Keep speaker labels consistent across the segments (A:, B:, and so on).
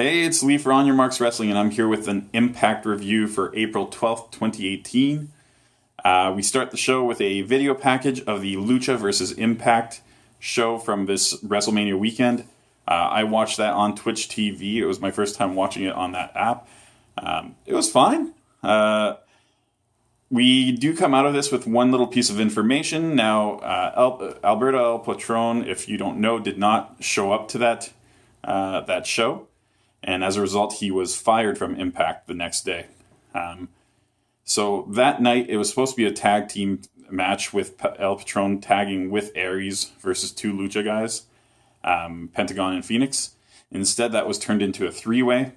A: Hey, it's Lee for On Your Marks Wrestling, and I'm here with an Impact review for April 12th, 2018. We start the show with a video package of the Lucha vs. Impact show from this WrestleMania weekend. I watched that on Twitch TV. It was my first time watching it on that app. It was fine. We do come out of this with one little piece of information. Now, Alberto El Patron, if you don't know, did not show up to that show. And as a result, he was fired from Impact the next day. So that night, it was supposed to be a tag team match with El Patron tagging with Aries versus two Lucha guys, Pentagon and Phoenix. Instead, that was turned into a three-way.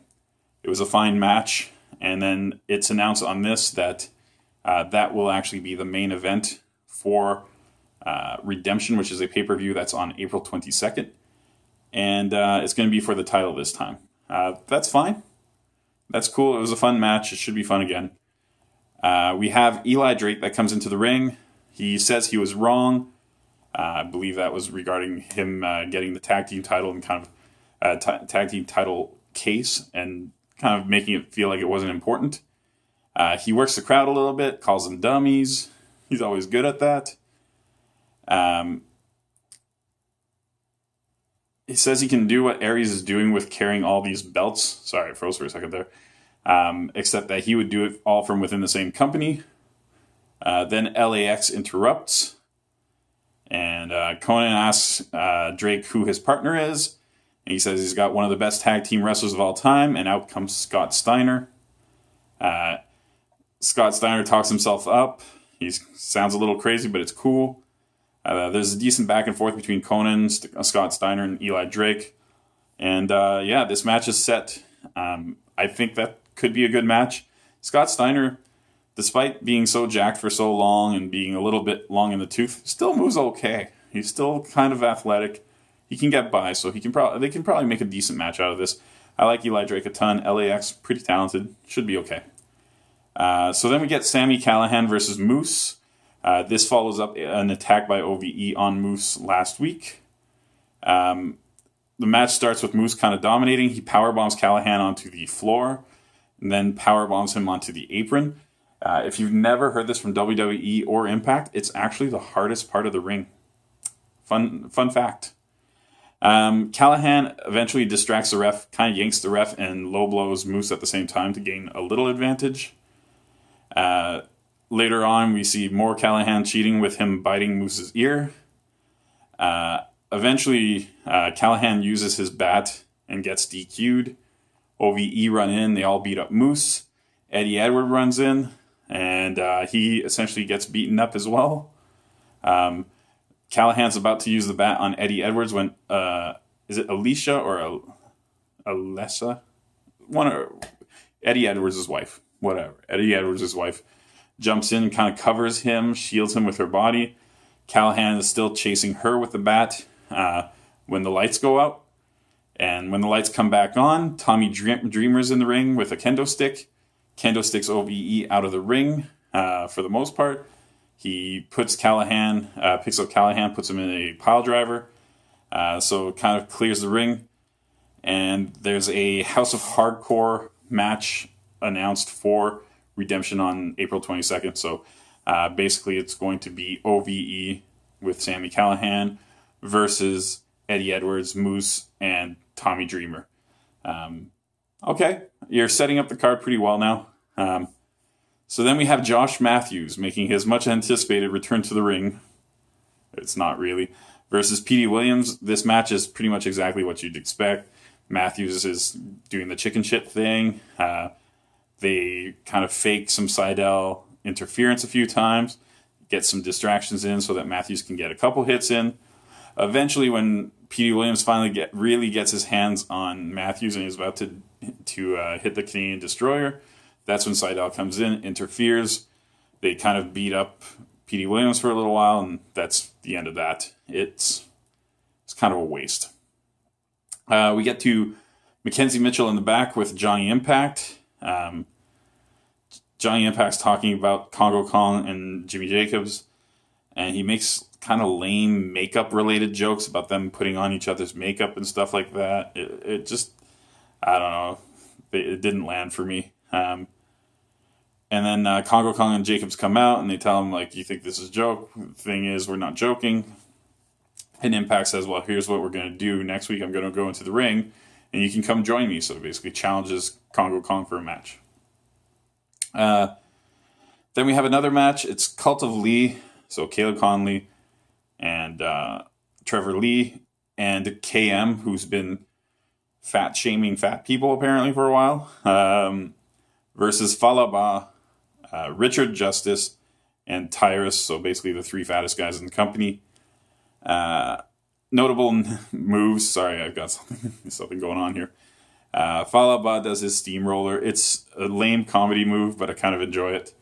A: It was a fine match. And then it's announced on this that that will actually be the main event for Redemption, which is a pay-per-view that's on April 22nd. And it's going to be for the title this time. That's fine. That's cool. It was a fun match. It should be fun again. We have Eli Drake that comes into the ring. He says he was wrong. I believe that was regarding him getting the tag team title and kind of tag team title case and kind of making it feel like it wasn't important. He works the crowd a little bit, calls them dummies. He's always good at that. He says he can do what Aries is doing with carrying all these belts. Sorry, I froze for a second there. Except that he would do it all from within the same company. Then LAX interrupts. And Conan asks Drake who his partner is. And he says he's got one of the best tag team wrestlers of all time. And out comes Scott Steiner. Scott Steiner talks himself up. He sounds a little crazy, but it's cool. There's a decent back and forth between Conan, Scott Steiner, and Eli Drake. And this match is set. I think that could be a good match. Scott Steiner, despite being so jacked for so long and being a little bit long in the tooth, still moves okay. He's still kind of athletic. He can get by, so they can probably make a decent match out of this. I like Eli Drake a ton. LAX, pretty talented. Should be okay. So then we get Sami Callihan versus Moose. This follows up an attack by OVE on Moose last week. The match starts with Moose kind of dominating. He powerbombs Callihan onto the floor and then powerbombs him onto the apron. If you've never heard this from WWE or Impact, it's actually the hardest part of the ring. Fun fact. Callihan eventually distracts the ref, kind of yanks the ref, and low blows Moose at the same time to gain a little advantage. Later on, we see more Callihan cheating with him biting Moose's ear. Eventually, Callihan uses his bat and gets DQ'd. OVE run in. They all beat up Moose. Eddie Edwards runs in, and he essentially gets beaten up as well. Callahan's about to use the bat on Eddie Edwards when, is it Alicia or Alessa? Eddie Edwards' wife. Whatever. Eddie Edwards' wife jumps in, kind of covers him, shields him with her body. Callihan is still chasing her with the bat when the lights go out. And when the lights come back on, Tommy Dreamer's in the ring with a kendo stick. Kendo sticks OVE out of the ring for the most part. He puts Callihan, picks up Callihan, puts him in a pile driver. So it kind of clears the ring. And there's a House of Hardcore match announced for Redemption on April 22nd. So basically it's going to be OVE with Sami Callihan versus Eddie Edwards, Moose, and Tommy Dreamer. Okay, you're setting up the card pretty well now. So then we have Josh Matthews making his much anticipated return to the ring. It's not really. Versus Petey Williams. This match is pretty much exactly what you'd expect. Matthews is doing the chicken shit thing. They kind of fake some Seidel interference a few times, get some distractions in so that Matthews can get a couple hits in. Eventually, when Petey Williams finally really gets his hands on Matthews and he's about to hit the Canadian Destroyer, that's when Seidel comes in, interferes. They kind of beat up Petey Williams for a little while, and that's the end of that. It's kind of a waste. We get to Mackenzie Mitchell in the back with Johnny Impact. Johnny Impact's talking about Congo Kong and Jimmy Jacobs, and he makes kind of lame makeup related jokes about them putting on each other's makeup and stuff like that. It just I don't know. It didn't land for me. And then Congo Kong and Jacobs come out and they tell him, like, you think this is a joke? The thing is, we're not joking. And Impact says, well, here's what we're going to do. Next week I'm going to go into the ring and you can come join me. So basically challenges Congo Kong for a match. Then we have another match. It's Cult of Lee. So Caleb Conley and Trevor Lee and KM, who's been fat shaming fat people apparently for a while, versus Falaba, Richard Justice, and Tyrus. So basically the three fattest guys in the company. Notable moves. Sorry, I've got something going on here. Falaba does his steamroller. It's a lame comedy move, but I kind of enjoy it.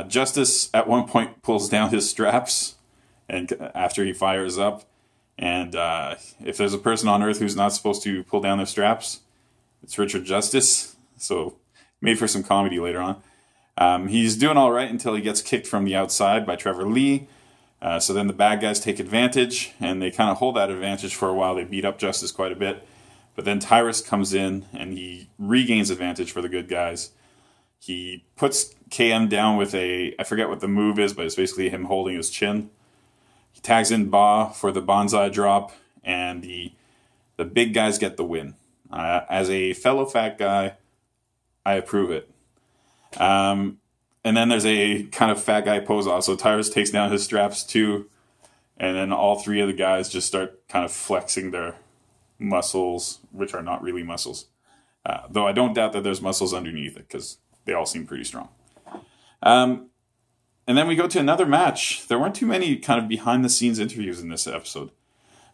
A: Justice at one point pulls down his straps, and after he fires up, and if there's a person on Earth who's not supposed to pull down their straps, it's Richard Justice. So made for some comedy later on. He's doing all right until he gets kicked from the outside by Trevor Lee. So then the bad guys take advantage, and they kind of hold that advantage for a while. They beat up Justice quite a bit. But then Tyrus comes in, and he regains advantage for the good guys. He puts KM down with I forget what the move is, but it's basically him holding his chin. He tags in Ba for the bonsai drop, and the big guys get the win. As a fellow fat guy, I approve it. And then there's a kind of fat guy pose off. So Tyrus takes down his straps too. And then all three of the guys just start kind of flexing their muscles, which are not really muscles. Though I don't doubt that there's muscles underneath it because they all seem pretty strong. And then we go to another match. There weren't too many kind of behind the scenes interviews in this episode.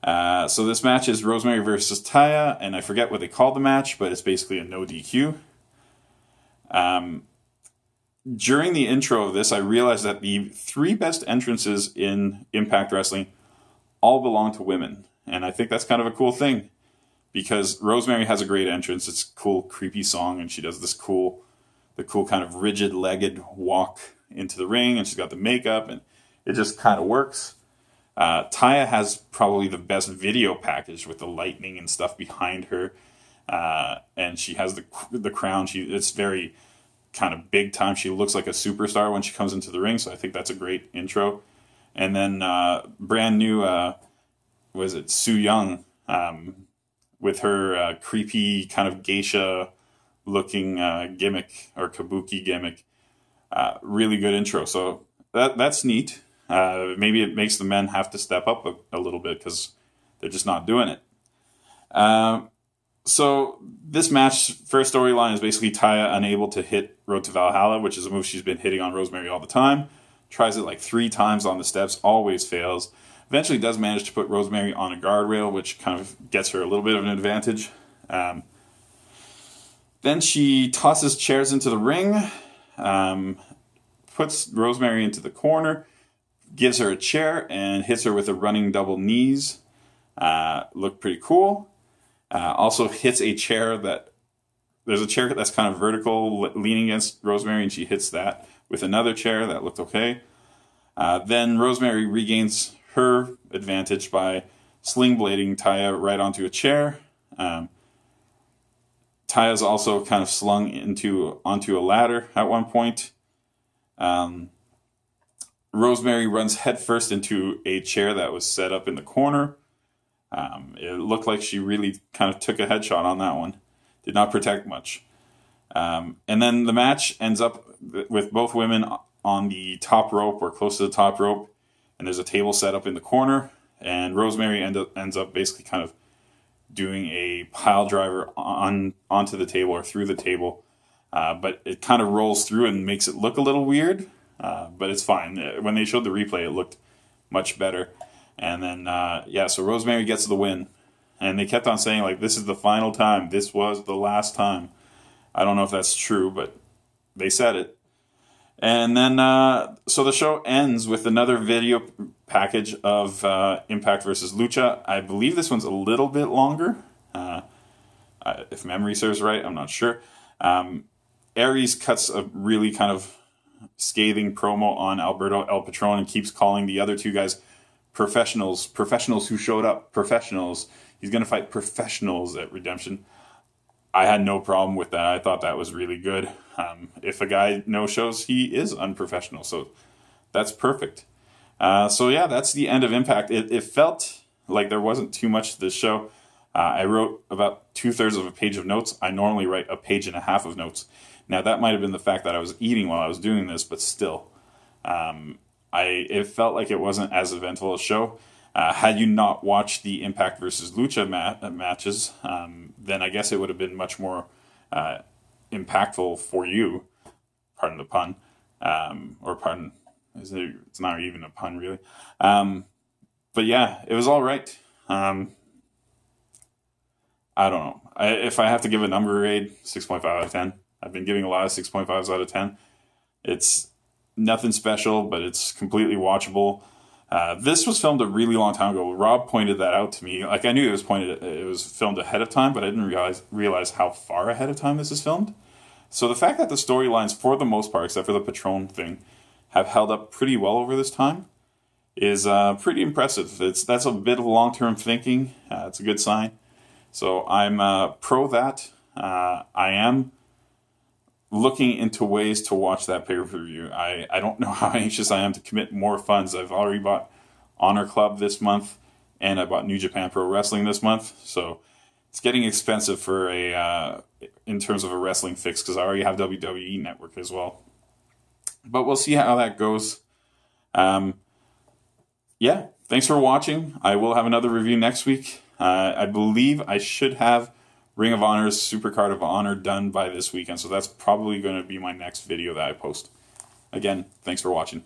A: So this match is Rosemary versus Taya. And I forget what they called the match, but it's basically a no DQ. During the intro of this, I realized that the three best entrances in Impact Wrestling all belong to women. And I think that's kind of a cool thing because Rosemary has a great entrance. It's a cool, creepy song, and she does the cool kind of rigid-legged walk into the ring, and she's got the makeup, and it just kind of works. Taya has probably the best video package with the lightning and stuff behind her, and she has the crown. It's very kind of big time. She looks like a superstar when she comes into the ring, so I think that's a great intro. And then brand new, Su Yung, with her creepy kind of geisha looking gimmick or kabuki gimmick. Really good intro. So that's neat. Maybe it makes the men have to step up a little bit because they're just not doing it. So this match, first storyline is basically Taya unable to hit Road to Valhalla, which is a move she's been hitting on Rosemary all the time. Tries it like 3 times on the steps, always fails. Eventually does manage to put Rosemary on a guardrail, which kind of gets her a little bit of an advantage. Then she tosses chairs into the ring, puts Rosemary into the corner, gives her a chair, and hits her with a running double knees. Looked pretty cool. Also hits a chair there's a chair that's kind of vertical leaning against Rosemary, and she hits that with another chair that looked okay. Then Rosemary regains her advantage by sling blading Taya right onto a chair. Taya's also kind of slung onto a ladder at one point. Rosemary runs headfirst into a chair that was set up in the corner. It looked like she really kind of took a headshot on that one. Did not protect much. And then the match ends up with both women on the top rope or close to the top rope. And there's a table set up in the corner. And Rosemary ends up basically kind of doing a pile driver onto the table or through the table. But it kind of rolls through and makes it look a little weird. But it's fine. When they showed the replay, it looked much better. And then, so Rosemary gets the win. And they kept on saying, like, this is the final time. This was the last time. I don't know if that's true, but they said it. And then, so the show ends with another video package of Impact versus Lucha. I believe this one's a little bit longer. If memory serves right, I'm not sure. Aries cuts a really kind of scathing promo on Alberto El Patron and keeps calling the other two guys professionals who showed up, professionals. He's going to fight professionals at Redemption. I had no problem with that. I thought that was really good. If a guy no shows, he is unprofessional. So that's perfect. So yeah, that's the end of Impact. It felt like there wasn't too much to this show. I wrote about 2/3 of a page of notes. I normally write a page and a half of notes. Now that might have been the fact that I was eating while I was doing this, but still, it felt like it wasn't as eventful a show. Had you not watched the Impact versus Lucha matches, then I guess it would have been much more impactful for you. Pardon the pun, or pardon. It's not even a pun, really. But yeah, it was all right. I don't know. If I have to give a number grade, 6.5 out of 10. I've been giving a lot of 6.5s out of 10. It's nothing special, but it's completely watchable. This was filmed a really long time ago. Rob pointed that out to me. Like, I knew it was filmed ahead of time, but I didn't realize how far ahead of time this is filmed. So the fact that the storylines, for the most part, except for the Patron thing, have held up pretty well over this time is pretty impressive. That's a bit of long-term thinking. It's a good sign. So I'm pro that. I am looking into ways to watch that pay-per-view. I don't know how anxious I am to commit more funds. I've already bought Honor Club this month, and I bought New Japan Pro Wrestling this month. So it's getting expensive for in terms of a wrestling fix, because I already have WWE Network as well. But we'll see how that goes. Yeah, thanks for watching. I will have another review next week. I believe I should have Ring of Honor's Supercard of Honor done by this weekend, so that's probably going to be my next video that I post. Again, thanks for watching.